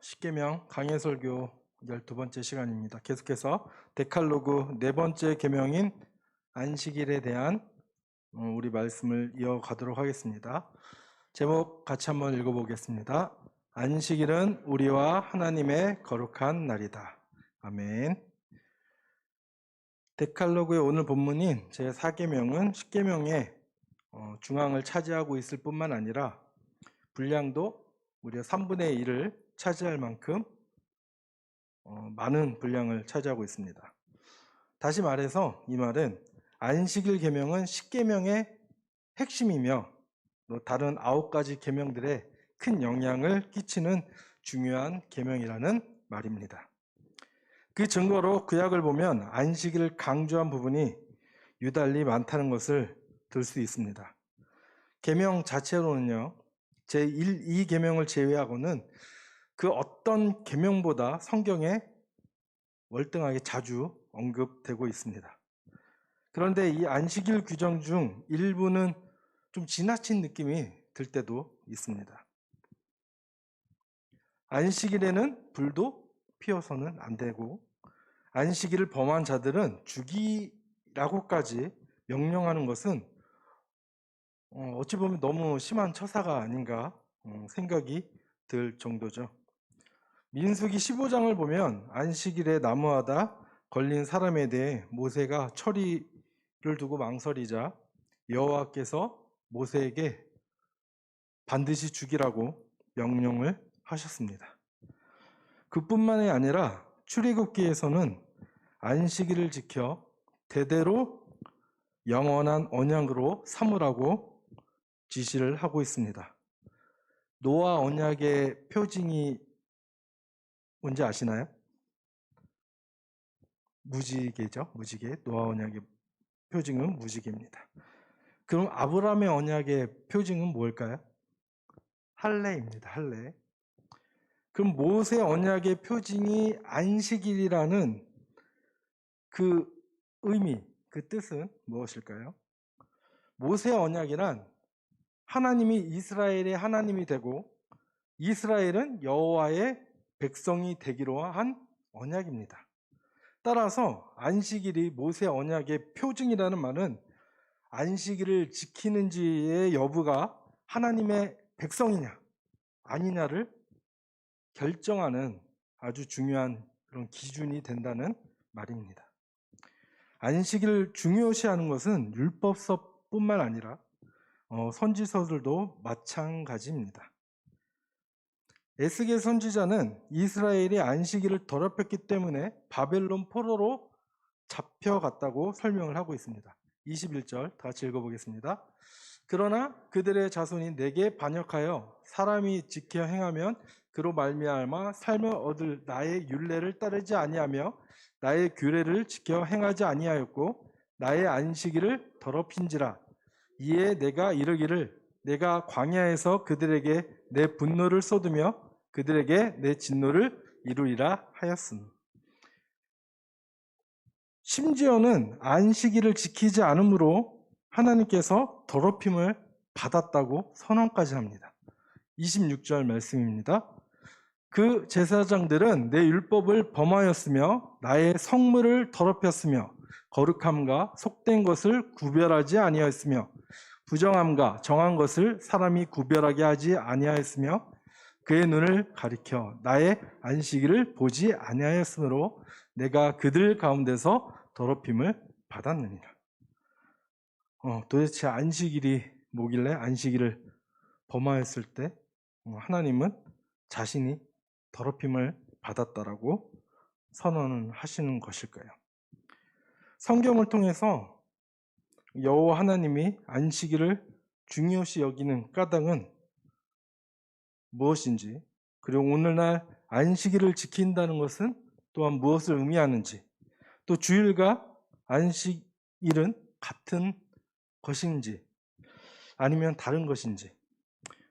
십계명 강해설교 12번째 시간입니다. 계속해서 데칼로그 네 번째 계명인 안식일에 대한 우리 말씀을 이어가도록 하겠습니다. 제목 같이 한번 읽어보겠습니다. 안식일은 우리와 하나님의 거룩한 날이다. 아멘. 데칼로그의 오늘 본문인 제4계명은 십계명의 중앙을 차지하고 있을 뿐만 아니라 분량도 무려 3분의 1을 차지할 만큼 많은 분량을 차지하고 있습니다. 다시 말해서 이 말은 안식일 계명은 십계명의 핵심이며 다른 9가지 계명들에 큰 영향을 끼치는 중요한 계명이라는 말입니다. 그 증거로 구약을 보면 안식일을 강조한 부분이 유달리 많다는 것을 들 수 있습니다. 계명 자체로는요, 제1, 2계명을 제외하고는 그 어떤 계명보다 성경에 월등하게 자주 언급되고 있습니다. 그런데 이 안식일 규정 중 일부는 좀 지나친 느낌이 들 때도 있습니다. 안식일에는 불도 피워서는 안 되고, 안식일을 범한 자들은 죽이라고까지 명령하는 것은 어찌 보면 너무 심한 처사가 아닌가 생각이 들 정도죠. 민수기 15장을 보면 안식일에 나무하다 걸린 사람에 대해 모세가 처리를 두고 망설이자 여호와께서 모세에게 반드시 죽이라고 명령을 하셨습니다. 그뿐만이 아니라 출애굽기에서는 안식일을 지켜 대대로 영원한 언약으로 삼으라고 지시를 하고 있습니다. 노아 언약의 표징이 뭔지 아시나요? 무지개죠. 무지개. 노아 언약의 표징은 무지개입니다. 그럼 아브라함의 언약의 표징은 뭘까요? 할례입니다. 할례. 그럼 모세 언약의 표징이 안식일이라는 그 의미, 그 뜻은 무엇일까요? 모세 언약이란 하나님이 이스라엘의 하나님이 되고 이스라엘은 여호와의 백성이 되기로 한 언약입니다. 따라서 안식일이 모세 언약의 표징이라는 말은 안식일을 지키는지의 여부가 하나님의 백성이냐 아니냐를 결정하는 아주 중요한 그런 기준이 된다는 말입니다. 안식일을 중요시하는 것은 율법서뿐만 아니라 선지서들도 마찬가지입니다. 에스겔 선지자는 이스라엘이 안식일을 더럽혔기 때문에 바벨론 포로로 잡혀갔다고 설명을 하고 있습니다. 21절 다 같이 읽어보겠습니다. 그러나 그들의 자손이 내게 반역하여 사람이 지켜 행하면 그로 말미암아 삶을 얻을 나의 율례를 따르지 아니하며 나의 규례를 지켜 행하지 아니하였고 나의 안식일을 더럽힌지라. 이에 내가 이르기를 내가 광야에서 그들에게 내 분노를 쏟으며 그들에게 내 진노를 이루리라 하였으니. 심지어는 안식일을 지키지 않으므로 하나님께서 더럽힘을 받았다고 선언까지 합니다. 26절 말씀입니다. 그 제사장들은 내 율법을 범하였으며 나의 성물을 더럽혔으며 거룩함과 속된 것을 구별하지 아니하였으며 부정함과 정한 것을 사람이 구별하게 하지 아니하였으며 그의 눈을 가리켜 나의 안식일을 보지 아니하였으므로 내가 그들 가운데서 더럽힘을 받았느니라. 도대체 안식일이 뭐길래 안식일을 범하였을 때 하나님은 자신이 더럽힘을 받았다라고 선언을 하시는 것일까요? 성경을 통해서 여호와 하나님이 안식일을 중요시 여기는 까닭은 무엇인지, 그리고 오늘날 안식일을 지킨다는 것은 또한 무엇을 의미하는지, 또 주일과 안식일은 같은 것인지 아니면 다른 것인지,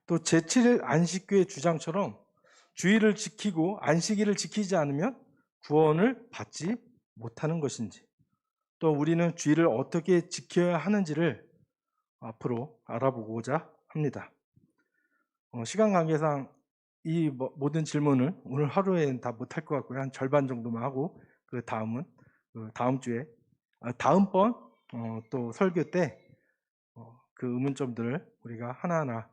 또 제7일 안식교의 주장처럼 주일을 지키고 안식일을 지키지 않으면 구원을 받지 못하는 것인지, 또 우리는 주일을 어떻게 지켜야 하는지를 앞으로 알아보고자 합니다. 시간 관계상 이 모든 질문을 오늘 하루에 다 못할 것 같고요. 한 절반 정도만 하고 그 다음은 다음 주에 다음번 또 설교 때 그 의문점들을 우리가 하나하나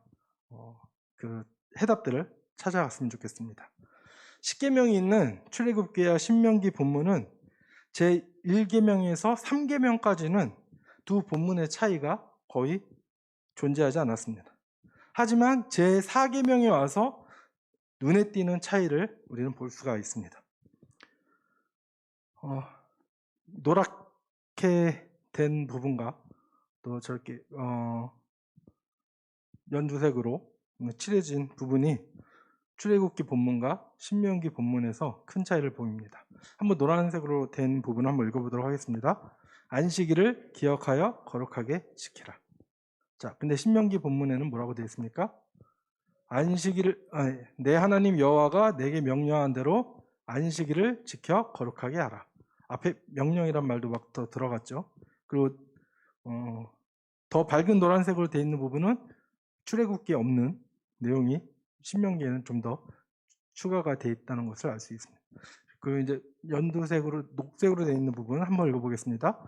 그 해답들을 찾아갔으면 좋겠습니다. 십계명이 있는 출애굽기와 신명기 본문은 제 1계명에서 3계명까지는 두 본문의 차이가 거의 존재하지 않았습니다. 하지만 제 4계명에 와서 눈에 띄는 차이를 우리는 볼 수가 있습니다. 노랗게 된 부분과 또 저렇게 연두색으로 칠해진 부분이 출애굽기 본문과 신명기 본문에서 큰 차이를 보입니다. 한번 노란색으로 된 부분 한번 읽어보도록 하겠습니다. 안식일을 기억하여 거룩하게 지키라. 자, 근데 신명기 본문에는 뭐라고 되어 있습니까? 내 하나님 여호와가 내게 명령한 대로 안식일을 지켜 거룩하게 하라. 앞에 명령이란 말도 막 더 들어갔죠. 그리고 더 밝은 노란색으로 되어 있는 부분은 출애굽기에 없는 내용이 신명기에는 좀 더 추가가 되어 있다는 것을 알 수 있습니다. 그리고 이제 연두색으로 녹색으로 되어 있는 부분을 한번 읽어보겠습니다.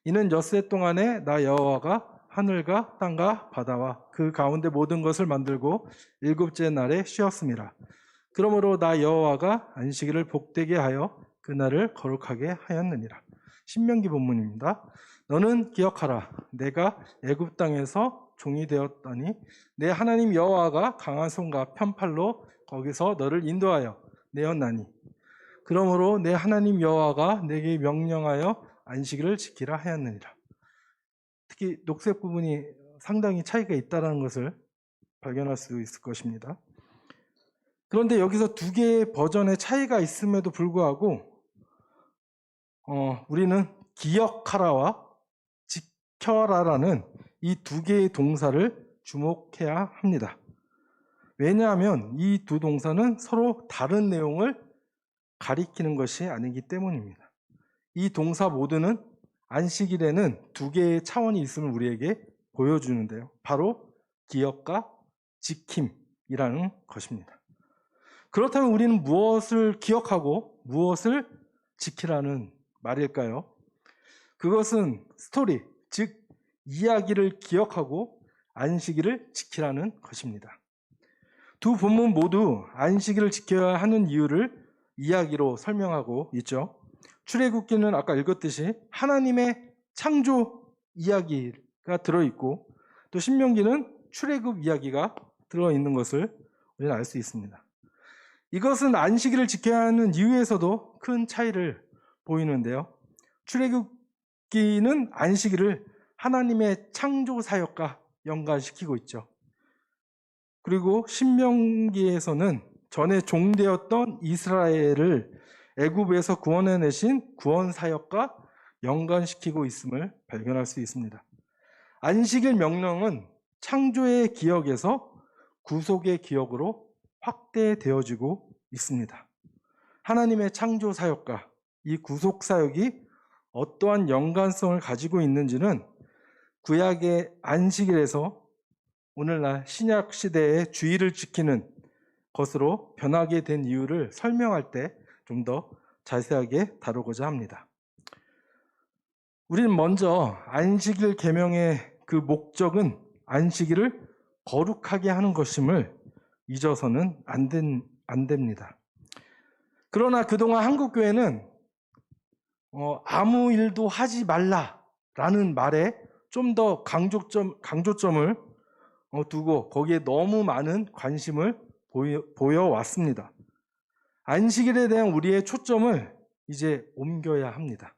이는 엿새 동안에 나 여호와가 하늘과 땅과 바다와 그 가운데 모든 것을 만들고 일곱째 날에 쉬었습니다. 그러므로 나 여호와가 안식일을 복되게 하여 그날을 거룩하게 하였느니라. 신명기 본문입니다. 너는 기억하라. 내가 애굽 땅에서 종이 되었더니 내 하나님 여호와가 강한 손과 편팔로 거기서 너를 인도하여 내었나니 그러므로 내 하나님 여호와가 내게 명령하여 안식일을 지키라 하였느니라. 특히 녹색 부분이 상당히 차이가 있다는 것을 발견할 수 있을 것입니다. 그런데 여기서 두 개의 버전의 차이가 있음에도 불구하고 우리는 기억하라와 지켜라라는 이 두 개의 동사를 주목해야 합니다. 왜냐하면 이 두 동사는 서로 다른 내용을 가리키는 것이 아니기 때문입니다. 이 동사 모두는 안식일에는 두 개의 차원이 있음을 우리에게 보여주는데요. 바로 기억과 지킴이라는 것입니다. 그렇다면 우리는 무엇을 기억하고 무엇을 지키라는 말일까요? 그것은 스토리, 즉 이야기를 기억하고 안식일을 지키라는 것입니다. 두 본문 모두 안식일을 지켜야 하는 이유를 이야기로 설명하고 있죠. 출애굽기는 아까 읽었듯이 하나님의 창조 이야기가 들어있고 또 신명기는 출애굽 이야기가 들어있는 것을 우리는 알 수 있습니다. 이것은 안식일을 지켜야 하는 이유에서도 큰 차이를 보이는데요. 출애굽기는 안식일을 하나님의 창조 사역과 연관시키고 있죠. 그리고 신명기에서는 전에 종되었던 이스라엘을 애굽에서 구원해내신 구원 사역과 연관시키고 있음을 발견할 수 있습니다. 안식일 명령은 창조의 기억에서 구속의 기억으로 확대되어지고 있습니다. 하나님의 창조 사역과 이 구속 사역이 어떠한 연관성을 가지고 있는지는 구약의 안식일에서 오늘날 신약 시대의 주의를 지키는 것으로 변하게 된 이유를 설명할 때 좀 더 자세하게 다루고자 합니다. 우리는 먼저 안식일 계명의 그 목적은 안식일을 거룩하게 하는 것임을 잊어서는 안 됩니다. 그러나 그동안 한국교회는 아무 일도 하지 말라라는 말에 좀 더 강조점을 두고 거기에 너무 많은 관심을 보여왔습니다. 안식일에 대한 우리의 초점을 이제 옮겨야 합니다.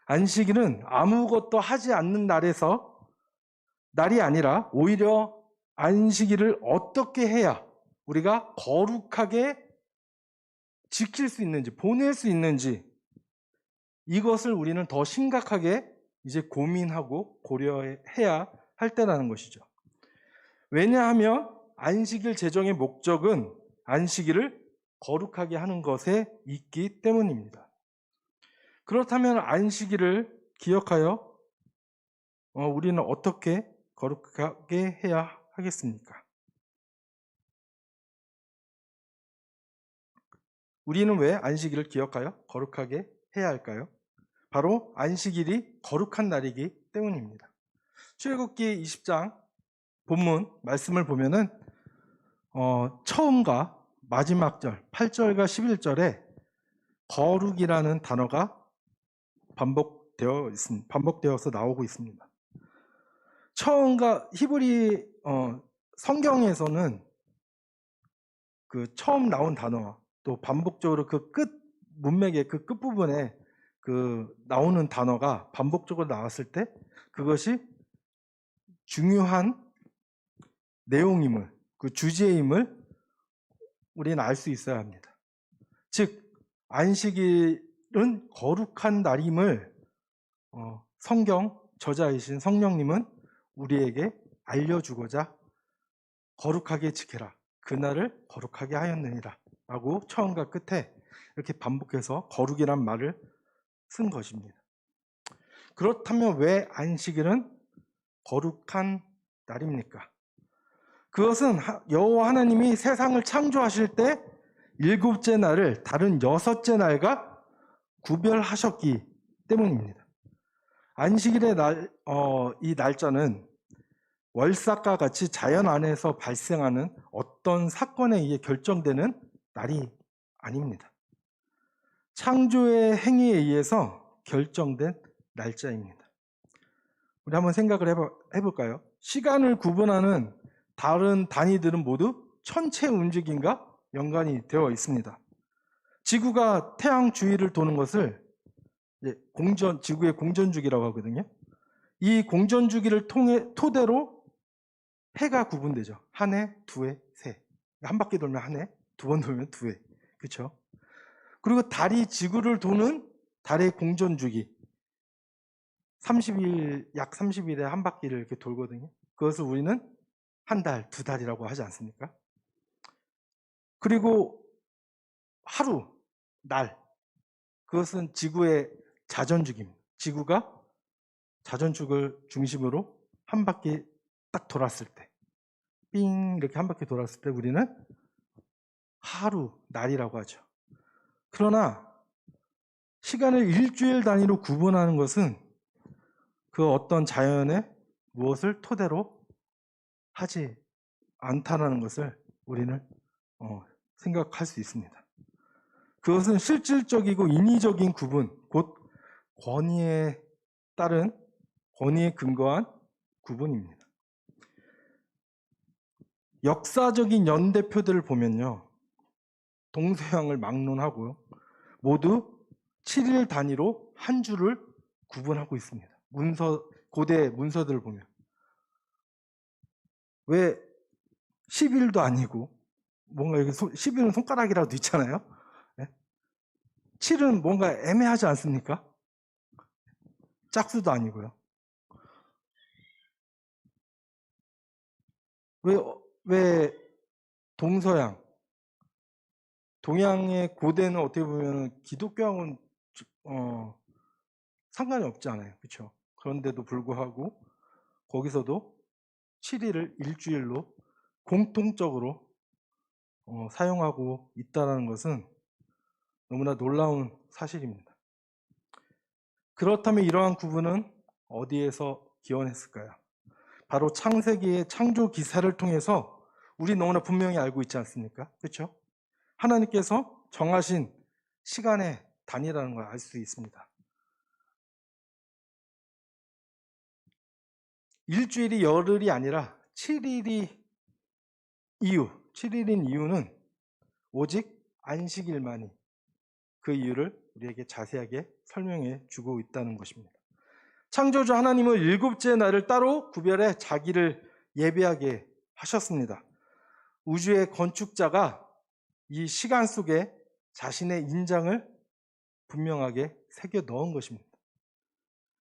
안식일은 아무것도 하지 않는 날이 아니라 오히려 안식일을 어떻게 해야 우리가 거룩하게 지킬 수 있는지, 보낼 수 있는지 이것을 우리는 더 심각하게 이제 고민하고 고려해야 할 때라는 것이죠. 왜냐하면 안식일 제정의 목적은 안식일을 거룩하게 하는 것에 있기 때문입니다. 그렇다면 안식일을 기억하여 우리는 어떻게 거룩하게 해야 하겠습니까? 우리는 왜 안식일을 기억하여 거룩하게 해야 할까요? 바로 안식일이 거룩한 날이기 때문입니다. 출애굽기 20장 본문 말씀을 보면은 처음과 마지막 절 8절과 11절에 거룩이라는 단어가 반복되어서 나오고 있습니다. 처음과 히브리 성경에서는 그 처음 나온 단어 또 반복적으로 그 끝 문맥의 그 끝부분에 그 나오는 단어가 반복적으로 나왔을 때 그것이 중요한 내용임을, 그 주제임을 우리는 알 수 있어야 합니다. 즉 안식일은 거룩한 날임을 성경 저자이신 성령님은 우리에게 알려주고자 거룩하게 지켜라, 그날을 거룩하게 하였느니라 라고 처음과 끝에 이렇게 반복해서 거룩이란 말을 쓴 것입니다. 그렇다면 왜 안식일은 거룩한 날입니까? 그것은 여호와 하나님이 세상을 창조하실 때 일곱째 날을 다른 여섯째 날과 구별하셨기 때문입니다. 안식일의 이 날짜는 월삭과 같이 자연 안에서 발생하는 어떤 사건에 의해 결정되는 날이 아닙니다. 창조의 행위에 의해서 결정된 날짜입니다. 우리 한번 생각을 해볼까요? 시간을 구분하는 다른 단위들은 모두 천체 움직임과 연관이 되어 있습니다. 지구가 태양 주위를 도는 것을 지구의 공전주기라고 하거든요. 이 공전주기를 토대로 해가 구분되죠. 한 해, 두 해, 세 해. 한 바퀴 돌면 한 해, 두 번 돌면 두 해. 그렇죠? 그리고 달이 지구를 도는 달의 공전주기. 약 30일에 한 바퀴를 이렇게 돌거든요. 그것을 우리는 한 달, 두 달이라고 하지 않습니까? 그리고 하루, 날. 그것은 지구의 자전축입니다. 지구가 자전축을 중심으로 한 바퀴 딱 돌았을 때, 삥 이렇게 한 바퀴 돌았을 때 우리는 하루, 날이라고 하죠. 그러나 시간을 일주일 단위로 구분하는 것은 그 어떤 자연의 무엇을 토대로 하지 않다라는 것을 우리는 생각할 수 있습니다. 그것은 실질적이고 인위적인 구분, 곧 권위에 따른 권위에 근거한 구분입니다. 역사적인 연대표들을 보면요, 동서양을 막론하고요, 모두 7일 단위로 한 주를 구분하고 있습니다. 고대 문서들을 보면 왜 10일도 아니고 뭔가 여기 10일은 손가락이라도 있잖아요. 7은 뭔가 애매하지 않습니까? 짝수도 아니고요. 왜 동양의 고대는 어떻게 보면 기독교하고는 상관이 없지 않아요. 그렇죠? 그런데도 불구하고 거기서도 7일을 일주일로 공통적으로 사용하고 있다는 것은 너무나 놀라운 사실입니다. 그렇다면 이러한 구분은 어디에서 기원했을까요? 바로 창세기의 창조 기사를 통해서 우리 너무나 분명히 알고 있지 않습니까? 그렇죠? 하나님께서 정하신 시간의 단위라는 걸 알 수 있습니다. 일주일이 열흘이 아니라 7일인 이유는 오직 안식일만이 그 이유를 우리에게 자세하게 설명해 주고 있다는 것입니다. 창조주 하나님은 일곱째 날을 따로 구별해 자기를 예배하게 하셨습니다. 우주의 건축자가 이 시간 속에 자신의 인장을 분명하게 새겨 넣은 것입니다.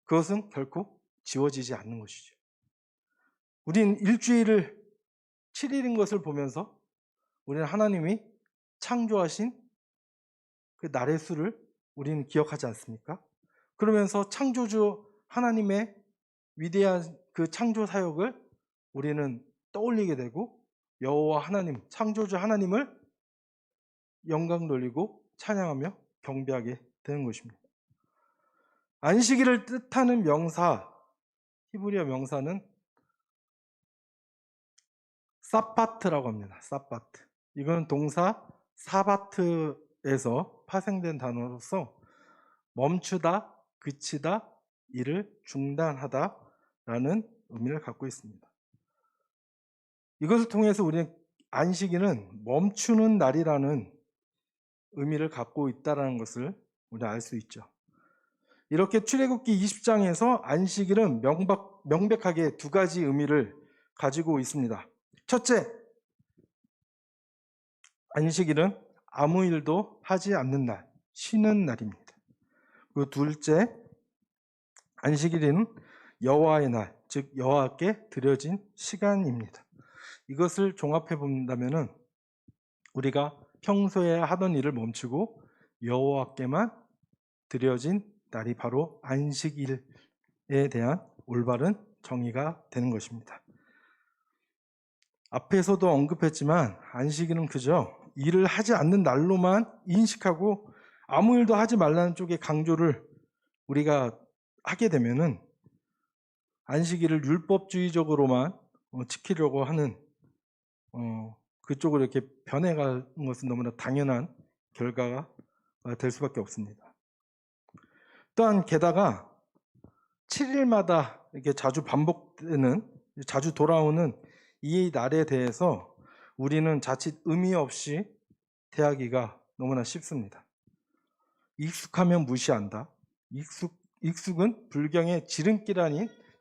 그것은 결코 지워지지 않는 것이죠. 우린 일주일을 7일인 것을 보면서 우리는 하나님이 창조하신 그 날의 수를 우리는 기억하지 않습니까? 그러면서 창조주 하나님의 위대한 그 창조 사역을 우리는 떠올리게 되고 여호와 하나님, 창조주 하나님을 영광 돌리고 찬양하며 경배하게 되는 것입니다. 안식일을 뜻하는 명사, 히브리어 명사는 사파트라고 합니다. 사파트. 이건 동사 사바트에서 파생된 단어로서 멈추다, 그치다, 일을 중단하다라는 의미를 갖고 있습니다. 이것을 통해서 우리는 안식일은 멈추는 날이라는 의미를 갖고 있다는 것을 우리가 알 수 있죠. 이렇게 출애굽기 20장에서 안식일은 명백하게 두 가지 의미를 가지고 있습니다. 첫째, 안식일은 아무 일도 하지 않는 날, 쉬는 날입니다. 그리고 둘째, 안식일은 여호와의 날, 즉 여호와께 드려진 시간입니다. 이것을 종합해 본다면은 우리가 평소에 하던 일을 멈추고 여호와께만 드려진 날이 바로 안식일에 대한 올바른 정의가 되는 것입니다. 앞에서도 언급했지만 안식일은 그저 일을 하지 않는 날로만 인식하고 아무 일도 하지 말라는 쪽에 강조를 우리가 하게 되면은 안식일을 율법주의적으로만 지키려고 하는 그쪽으로 이렇게 변해가는 것은 너무나 당연한 결과가 될 수밖에 없습니다. 또한 게다가 7일마다 이렇게 자주 반복되는, 자주 돌아오는 이 날에 대해서 우리는 자칫 의미 없이 대하기가 너무나 쉽습니다. 익숙하면 무시한다. 익숙은 불경의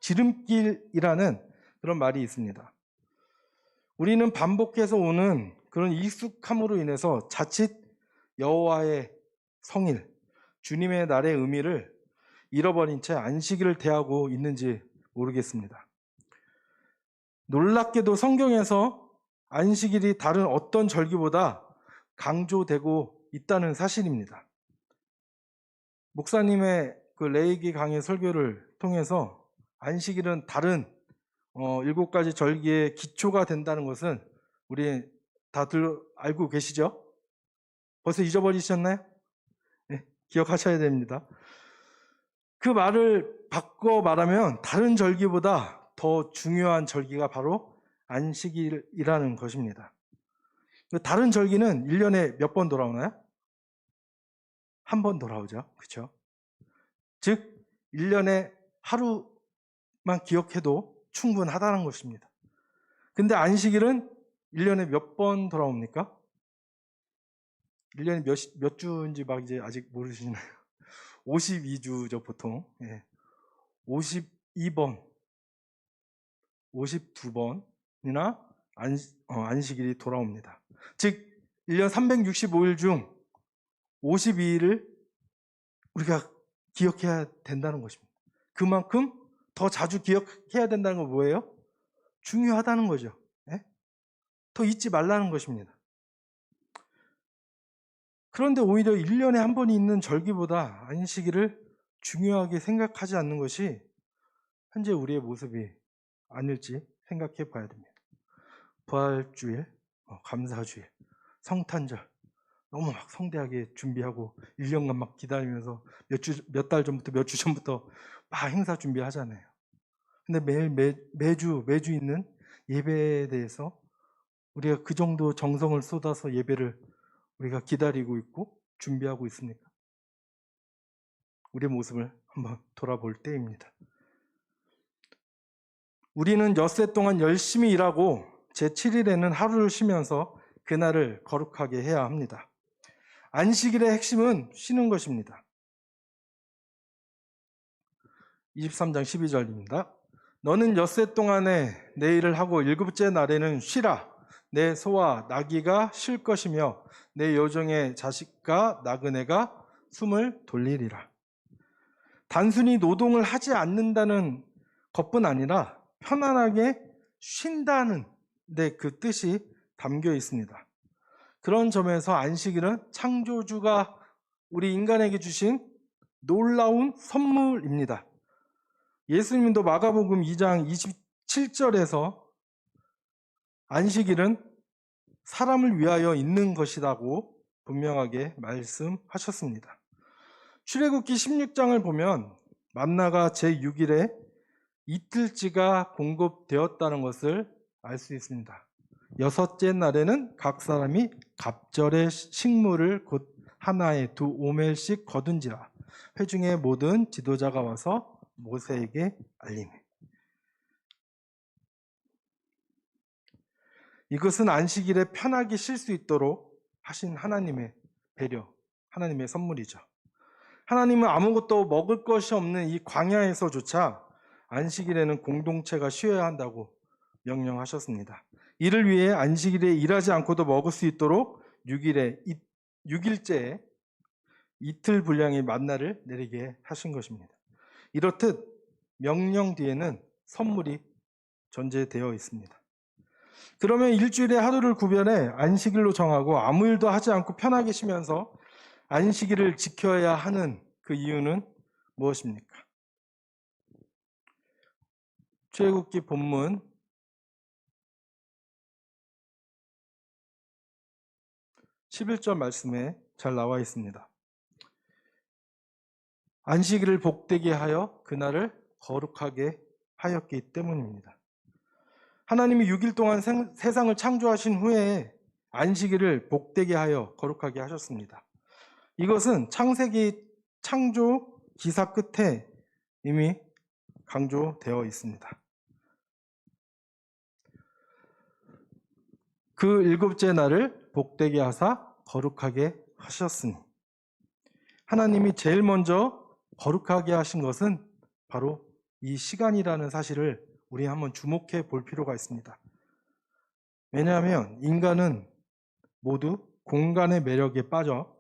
지름길이라는 그런 말이 있습니다. 우리는 반복해서 오는 그런 익숙함으로 인해서 자칫 여호와의 성일, 주님의 날의 의미를 잃어버린 채 안식일을 대하고 있는지 모르겠습니다. 놀랍게도 성경에서 안식일이 다른 어떤 절기보다 강조되고 있다는 사실입니다. 목사님의 그 레위기 강의 설교를 통해서 안식일은 다른 7가지 절기의 기초가 된다는 것은 우리 다들 알고 계시죠? 벌써 잊어버리셨나요? 네, 기억하셔야 됩니다. 그 말을 바꿔 말하면 다른 절기보다 더 중요한 절기가 바로 안식일이라는 것입니다. 다른 절기는 1년에 몇 번 돌아오나요? 한 번 돌아오죠. 그렇죠? 즉 1년에 하루만 기억해도 충분하다는 것입니다. 근데 안식일은 1년에 몇 번 돌아옵니까? 1년에 몇 주인지 막 이제 아직 모르시나요? 52주죠, 보통. 예. 52번, 52번이나 안식일이 돌아옵니다. 즉 1년 365일 중 52일을 우리가 기억해야 된다는 것입니다. 그만큼 더 자주 기억해야 된다는 건 뭐예요? 중요하다는 거죠. 예? 더 잊지 말라는 것입니다. 그런데 오히려 1년에 한 번이 있는 절기보다 안식일을 중요하게 생각하지 않는 것이 현재 우리의 모습이 아닐지 생각해 봐야 됩니다. 부활주일, 감사주일, 성탄절 너무 막 성대하게 준비하고 1년간 막 기다리면서 몇 달 전부터 몇 주 전부터 막 행사 준비하잖아요. 근데 매주 있는 예배에 대해서 우리가 그 정도 정성을 쏟아서 예배를 우리가 기다리고 있고 준비하고 있습니까? 우리의 모습을 한번 돌아볼 때입니다. 우리는 엿새 동안 열심히 일하고 제7일에는 하루를 쉬면서 그날을 거룩하게 해야 합니다. 안식일의 핵심은 쉬는 것입니다. 23장 12절입니다. 너는 엿새 동안에 내 일을 하고 7째 날에는 쉬라. 내 소와 나귀가 쉴 것이며 내 여종의 자식과 나그네가 숨을 돌리리라. 단순히 노동을 하지 않는다는 것뿐 아니라 편안하게 쉰다는 데 그 뜻이 담겨 있습니다. 그런 점에서 안식일은 창조주가 우리 인간에게 주신 놀라운 선물입니다. 예수님도 마가복음 2장 27절에서 안식일은 사람을 위하여 있는 것이라고 분명하게 말씀하셨습니다. 출애굽기 16장을 보면 만나가 제6일에 이틀째가 공급되었다는 것을 알 수 있습니다. 여섯째 날에는 각 사람이 갑절의 식물을 곧 하나에 2오멜씩 거둔지라. 회중의 모든 지도자가 와서 모세에게 알리매. 이것은 안식일에 편하게 쉴 수 있도록 하신 하나님의 배려, 하나님의 선물이죠. 하나님은 아무것도 먹을 것이 없는 이 광야에서조차 안식일에는 공동체가 쉬어야 한다고 명령하셨습니다. 이를 위해 안식일에 일하지 않고도 먹을 수 있도록 6일째에 이틀 분량의 만나를 내리게 하신 것입니다. 이렇듯 명령 뒤에는 선물이 존재되어 있습니다. 그러면 일주일에 하루를 구별해 안식일로 정하고 아무 일도 하지 않고 편하게 쉬면서 안식일을 지켜야 하는 그 이유는 무엇입니까? 출애굽기 본문 11절 말씀에 잘 나와 있습니다. 안식일을 복되게 하여 그날을 거룩하게 하였기 때문입니다. 하나님이 6일 동안 세상을 창조하신 후에 안식일을 복되게 하여 거룩하게 하셨습니다. 이것은 창세기 창조 기사 끝에 이미 강조되어 있습니다. 그 7째 날을 복되게 하사 거룩하게 하셨으니, 하나님이 제일 먼저 거룩하게 하신 것은 바로 이 시간이라는 사실을 우리 한번 주목해 볼 필요가 있습니다. 왜냐하면 인간은 모두 공간의 매력에 빠져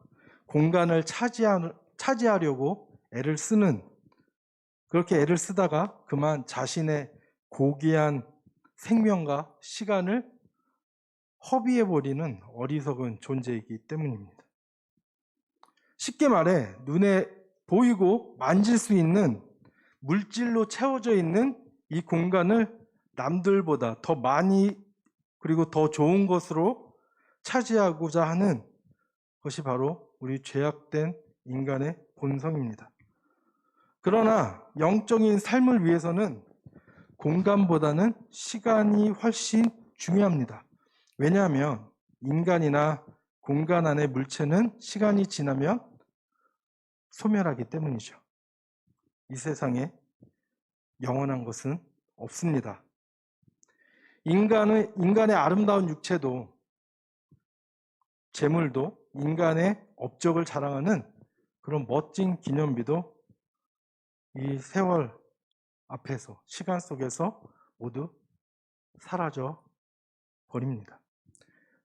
공간을 차지하려고 애를 쓰는, 그렇게 애를 쓰다가 그만 자신의 고귀한 생명과 시간을 허비해버리는 어리석은 존재이기 때문입니다. 쉽게 말해 눈에 보이고 만질 수 있는 물질로 채워져 있는 이 공간을 남들보다 더 많이 그리고 더 좋은 것으로 차지하고자 하는 것이 바로 우리 죄악된 인간의 본성입니다. 그러나 영적인 삶을 위해서는 공간보다는 시간이 훨씬 중요합니다. 왜냐하면 인간이나 공간 안의 물체는 시간이 지나면 소멸하기 때문이죠. 이 세상에 영원한 것은 없습니다. 인간의 아름다운 육체도 재물도 인간의 업적을 자랑하는 그런 멋진 기념비도 이 세월 앞에서, 시간 속에서 모두 사라져 버립니다.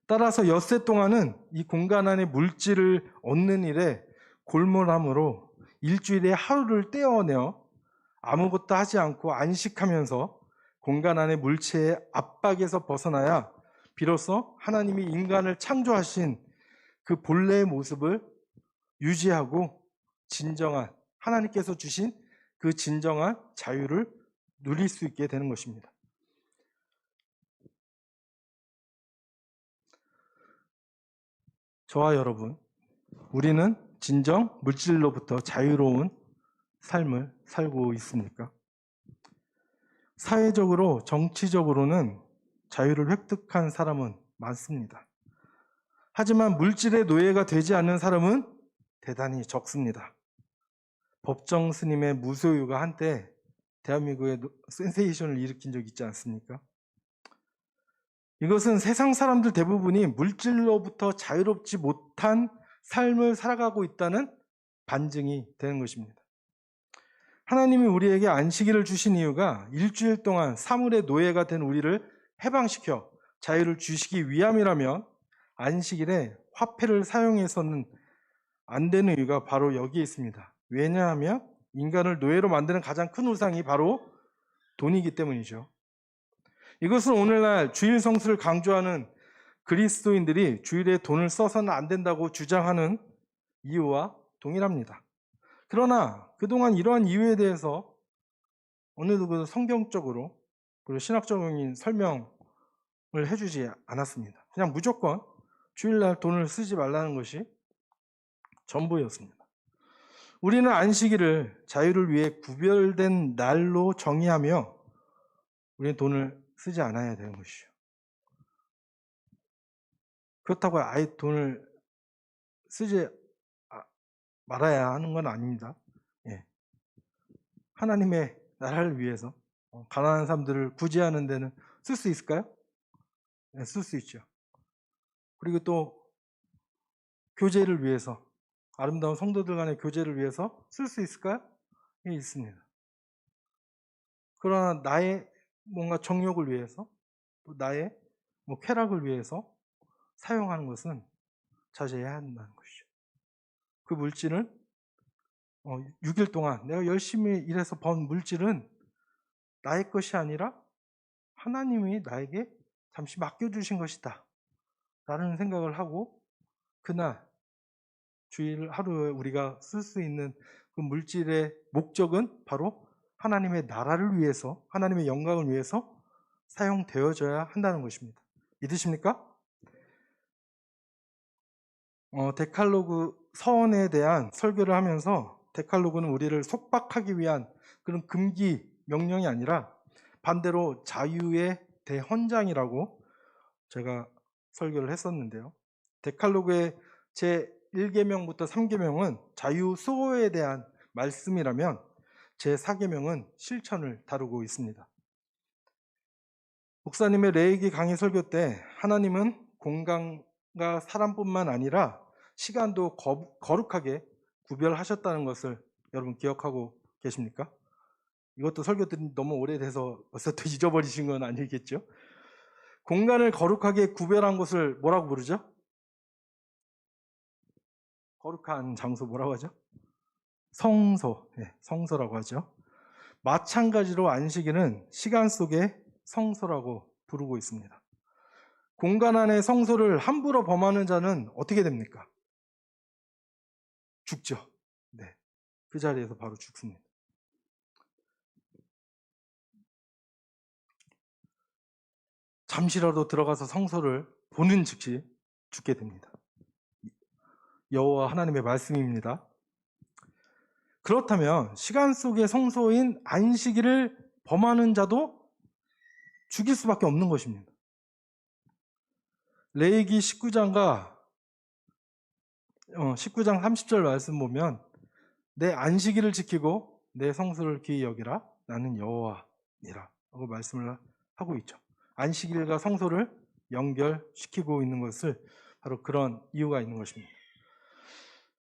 따라서 엿새 동안은 이 공간 안의 물질을 얻는 일에 골몰함으로 일주일에 하루를 떼어내어 아무것도 하지 않고 안식하면서 공간 안의 물체의 압박에서 벗어나야 비로소 하나님이 인간을 창조하신 그 본래의 모습을 유지하고 진정한, 하나님께서 주신 그 진정한 자유를 누릴 수 있게 되는 것입니다. 저와 여러분, 우리는 진정 물질로부터 자유로운 삶을 살고 있습니까? 사회적으로, 정치적으로는 자유를 획득한 사람은 많습니다. 하지만 물질의 노예가 되지 않는 사람은 대단히 적습니다. 법정 스님의 무소유가 한때 대한민국에 센세이션을 일으킨 적이 있지 않습니까? 이것은 세상 사람들 대부분이 물질로부터 자유롭지 못한 삶을 살아가고 있다는 반증이 되는 것입니다. 하나님이 우리에게 안식일을 주신 이유가 일주일 동안 사물의 노예가 된 우리를 해방시켜 자유를 주시기 위함이라면 안식일에 화폐를 사용해서는 안 되는 이유가 바로 여기에 있습니다. 왜냐하면 인간을 노예로 만드는 가장 큰 우상이 바로 돈이기 때문이죠. 이것은 오늘날 주일 성수를 강조하는 그리스도인들이 주일에 돈을 써서는 안 된다고 주장하는 이유와 동일합니다. 그러나 그동안 이러한 이유에 대해서 어느 누구도 성경적으로 그리고 신학적인 설명을 해주지 않았습니다. 그냥 무조건 주일날 돈을 쓰지 말라는 것이 전부였습니다. 우리는 안식일을 자유를 위해 구별된 날로 정의하며 우리는 돈을 쓰지 않아야 되는 것이죠. 그렇다고 아예 돈을 쓰지 말아야 하는 건 아닙니다. 예. 하나님의 나라를 위해서 가난한 사람들을 구제하는 데는 쓸 수 있을까요? 네, 쓸 수 있죠. 그리고 또 교제를 위해서, 아름다운 성도들 간의 교제를 위해서 쓸 수 있을까요? 예, 있습니다. 그러나 나의 뭔가 정욕을 위해서, 또 나의 쾌락을 위해서 사용하는 것은 자제해야 한다는 것이죠. 그 물질은 6일 동안 내가 열심히 일해서 번 물질은 나의 것이 아니라 하나님이 나에게 잠시 맡겨주신 것이다 라는 생각을 하고, 그날 주일 하루에 우리가 쓸 수 있는 그 물질의 목적은 바로 하나님의 나라를 위해서, 하나님의 영광을 위해서 사용되어져야 한다는 것입니다. 믿으십니까? 데칼로그 서원에 대한 설교를 하면서 데칼로그는 우리를 속박하기 위한 그런 금기 명령이 아니라 반대로 자유의 대헌장이라고 제가 설교를 했었는데요. 데칼로그의 제 1계명부터 3계명은 자유 수호에 대한 말씀이라면 제 4계명은 실천을 다루고 있습니다. 목사님의 레이기 강의 설교 때 하나님은 공간과 사람뿐만 아니라 시간도 거룩하게 구별하셨다는 것을 여러분 기억하고 계십니까? 이것도 설교들이 너무 오래돼서 벌써 또 잊어버리신 건 아니겠죠? 공간을 거룩하게 구별한 곳을 뭐라고 부르죠? 거룩한 장소 뭐라고 하죠? 성소, 네, 성소라고 하죠. 마찬가지로 안식일은 시간 속의 성소라고 부르고 있습니다. 공간 안의 성소를 함부로 범하는 자는 어떻게 됩니까? 죽죠. 네, 그 자리에서 바로 죽습니다. 잠시라도 들어가서 성소를 보는 즉시 죽게 됩니다. 여호와 하나님의 말씀입니다. 그렇다면 시간 속의 성소인 안식일을 범하는 자도 죽일 수밖에 없는 것입니다. 레위기 19장 30절 말씀 보면 내 안식일을 지키고 내 성소를 귀히 여기라 나는 여호와니라 라고 말씀을 하고 있죠. 안식일과 성소를 연결시키고 있는 것을 바로 그런 이유가 있는 것입니다.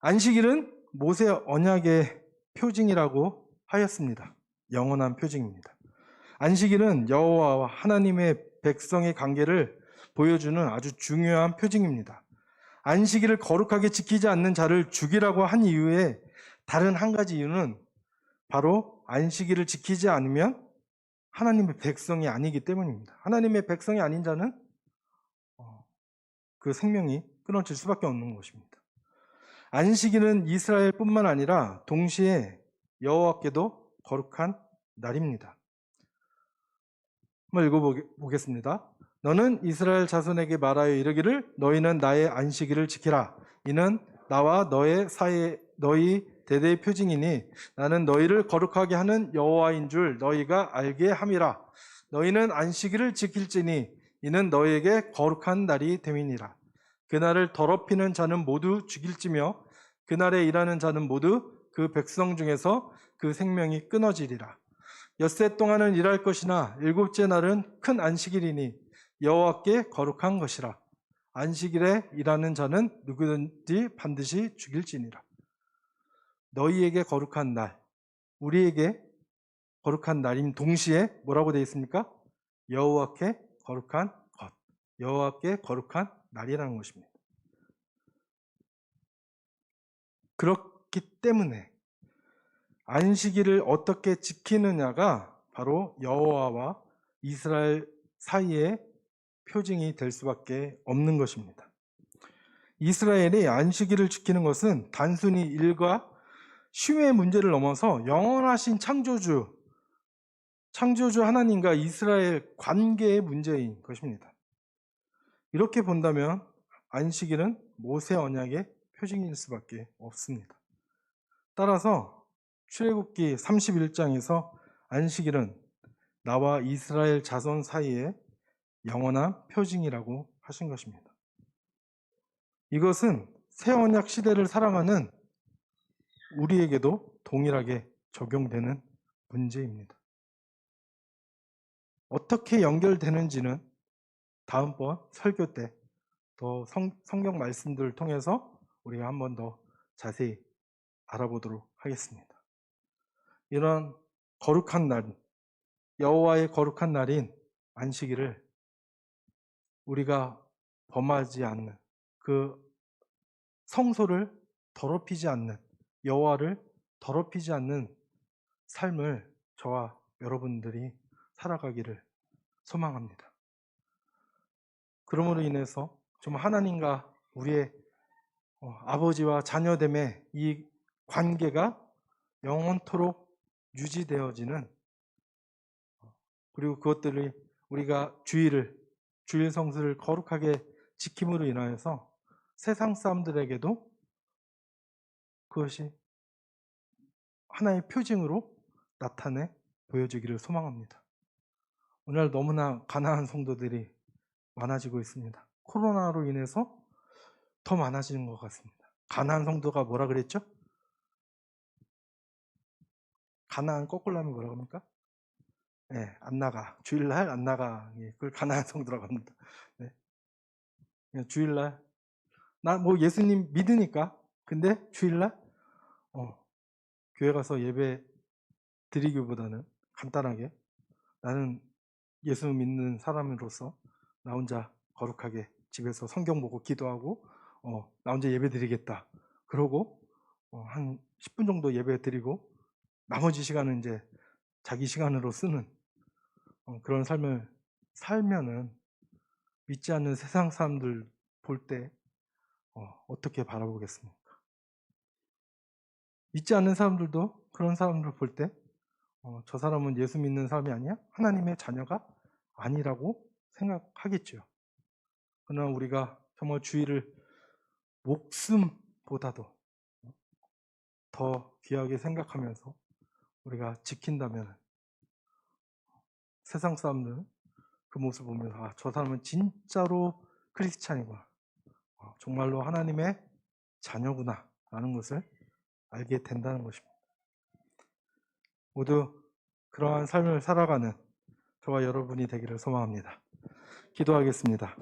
안식일은 모세 언약의 표징이라고 하였습니다. 영원한 표징입니다. 안식일은 여호와와 하나님의 백성의 관계를 보여주는 아주 중요한 표징입니다. 안식일을 거룩하게 지키지 않는 자를 죽이라고 한 이유에 다른 한 가지 이유는 바로 안식일을 지키지 않으면 하나님의 백성이 아니기 때문입니다. 하나님의 백성이 아닌 자는 그 생명이 끊어질 수밖에 없는 것입니다. 안식일은 이스라엘뿐만 아니라 동시에 여호와께도 거룩한 날입니다. 한번 읽어보겠습니다. 너는 이스라엘 자손에게 말하여 이르기를 너희는 나의 안식일을 지키라. 이는 나와 너의 사이에 너희 대대의 표징이니 나는 너희를 거룩하게 하는 여호와인 줄 너희가 알게 함이라. 너희는 안식일을 지킬지니 이는 너희에게 거룩한 날이 됨이니라. 그날을 더럽히는 자는 모두 죽일지며 그날에 일하는 자는 모두 그 백성 중에서 그 생명이 끊어지리라. 엿새 동안은 일할 것이나 일곱째 날은 큰 안식일이니 여호와께 거룩한 것이라. 안식일에 일하는 자는 누구든지 반드시 죽일지니라. 너희에게 거룩한 날, 우리에게 거룩한 날임 동시에 뭐라고 되어 있습니까? 여호와께 거룩한 것, 여호와께 거룩한 날이라는 것입니다. 그렇기 때문에 안식일을 어떻게 지키느냐가 바로 여호와와 이스라엘 사이의 표징이 될 수밖에 없는 것입니다. 이스라엘이 안식일을 지키는 것은 단순히 일과 쉼의 문제를 넘어서 영원하신 창조주 하나님과 이스라엘 관계의 문제인 것입니다. 이렇게 본다면 안식일은 모세 언약의 표징일 수밖에 없습니다. 따라서 출애굽기 31장에서 안식일은 나와 이스라엘 자손 사이의 영원한 표징이라고 하신 것입니다. 이것은 새 언약 시대를 살아가는 우리에게도 동일하게 적용되는 문제입니다. 어떻게 연결되는지는 다음번 설교 때 더 성경 말씀들을 통해서 우리가 한 번 더 자세히 알아보도록 하겠습니다. 이런 거룩한 날, 여호와의 거룩한 날인 안식일을 우리가 범하지 않는, 그 성소를 더럽히지 않는, 여호와를 더럽히지 않는 삶을 저와 여러분들이 살아가기를 소망합니다. 그러므로 인해서 좀 하나님과 우리의 아버지와 자녀됨의 이 관계가 영원토록 유지되어지는, 그리고 그것들이 우리가 주일 성수를 거룩하게 지킴으로 인하여서 세상 사람들에게도 그것이 하나의 표징으로 나타내 보여지기를 소망합니다. 오늘 너무나 가난한 성도들이 많아지고 있습니다. 코로나로 인해서 더 많아지는 것 같습니다. 가난한 성도가 뭐라 그랬죠? 가난한 거꾸로 하면 뭐라고 합니까? 네, 안 나가. 주일날 안 나가. 그걸 가난한 성도라고 합니다. 네. 주일날 나 뭐 예수님 믿으니까, 근데 주일날 교회 가서 예배 드리기보다는 간단하게 나는 예수 믿는 사람으로서 나 혼자 거룩하게 집에서 성경 보고 기도하고 나 혼자 예배 드리겠다. 그러고 한 10분 정도 예배 드리고 나머지 시간은 이제 자기 시간으로 쓰는 그런 삶을 살면은 믿지 않는 세상 사람들 볼 때 어떻게 바라보겠습니까? 믿지 않는 사람들도 그런 사람들 볼 때 저 사람은 예수 믿는 사람이 아니야? 하나님의 자녀가 아니라고 생각하겠죠. 그러나 우리가 정말 주의를 목숨보다도 더 귀하게 생각하면서 우리가 지킨다면 세상 사람들은 그 모습을 보면서 저 사람은 진짜로 크리스찬이구나, 정말로 하나님의 자녀구나 라는 것을 알게 된다는 것입니다. 모두 그러한 삶을 살아가는 저와 여러분이 되기를 소망합니다. 기도하겠습니다.